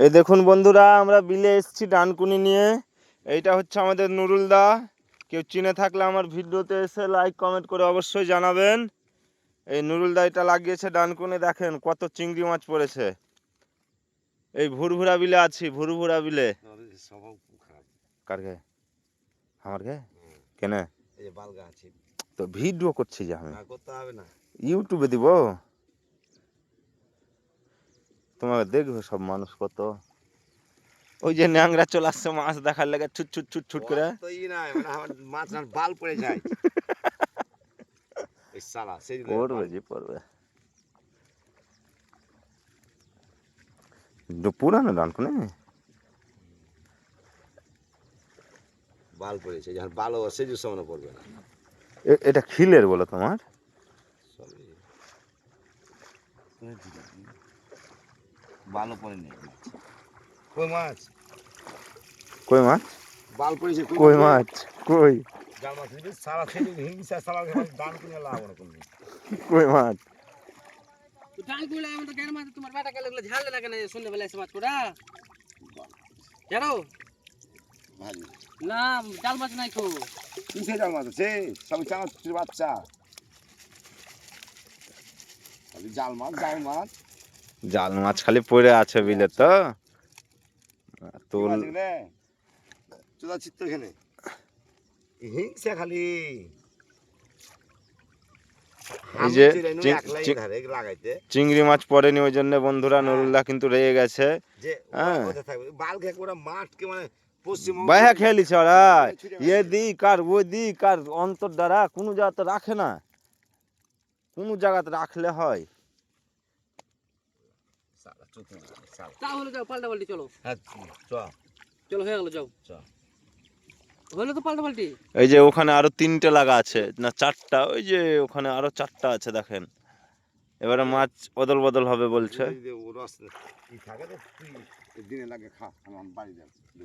এই দেখুন বন্ধুরা, আমরা বিলে এসেছি ডানকুনি নিয়ে। এইটা হচ্ছে আমাদের নুরুল দা। কেউ চিনে থাকলে আমার ভিডিওতে এসে লাইক কমেন্ট করে অবশ্যই জানাবেন। এই নুরুল দা এটা লাগিয়েছে ডানকুনি, দেখেন কত চিংড়ি মাছ পড়েছে। এই ভুরভুরা বিলে আছি, ভুরভুরা বিলে। কার গে? আমার গে? কেন? তো ভিডিও করছি যে আমি, ইউটিউবে দিব, তোমাকে দেখবে সব মানুষ কত। ওই যে ন্যাংরা চলে আসছে মাছ দেখার লেগে, ছুট ছুট ছুট ছুট করে। বাল পড়ে যায়। পড়বে জি পড়বে। পুরানো ডানকুনি বাল পড়েছে, যখন বালও সেজুর সামনে পড়বে না। এটা খিলের বলো তোমার? বালও পড়ে নেই। কই মাছ? কই মাছ? বাল পড়েছে কই মাছ? কই জাল মাছ সারা সেজু হিংসা সারা দান কিনে লাভ না কোনো। কই মাছ? তো ডাল গুলা আমাদের গায়ের মাঝে তোমার বাটা কালে গুলো ঝাল লাগে না, শুনলে বেলা এসে মাছ কোটা জানো ভালো না, জাল মাছ নাই কো। কিসে জাল মাছ আছে? সব চাঙা বাচ্চা খালি জাল মাছ, জাল মাছ। জাল মাছ খালি পড়ে আছে বিলে তো। তুল চোদা চিত্ত এখানে হিংসা খালি। এই যে লাগাইতে চিংড়ি মাছ পড়েনি, ওই জন্য বন্ধুরা নুরুল্লাহ কিন্তু রেগে গেছে। যে হ্যাঁ বাল খেয়ে ওরা মাঠকে মানে পশ্চিম বাইহা খেলিছে ওরা, এ দিক আর ওই দিক আর অন্তর দ্বারা কোনো জায়গাতে রাখে না, কোনো জায়গাতে রাখলে হয়। তাহলে যাও পাল্টা পাল্টি চলো। হ্যাঁ চলো হয়ে গেল, যাও হলো তো পাল্টা পাল্টি। এই যে ওখানে আরো 3টে লাগা আছে না 4টা, ওই যে ওখানে আরো 4টা আছে দেখেন। এবারে মাছ বদল বদল হবে বলছে। রস থাকে তো দিনে লাগে খা আমার বাড়ি যাবে।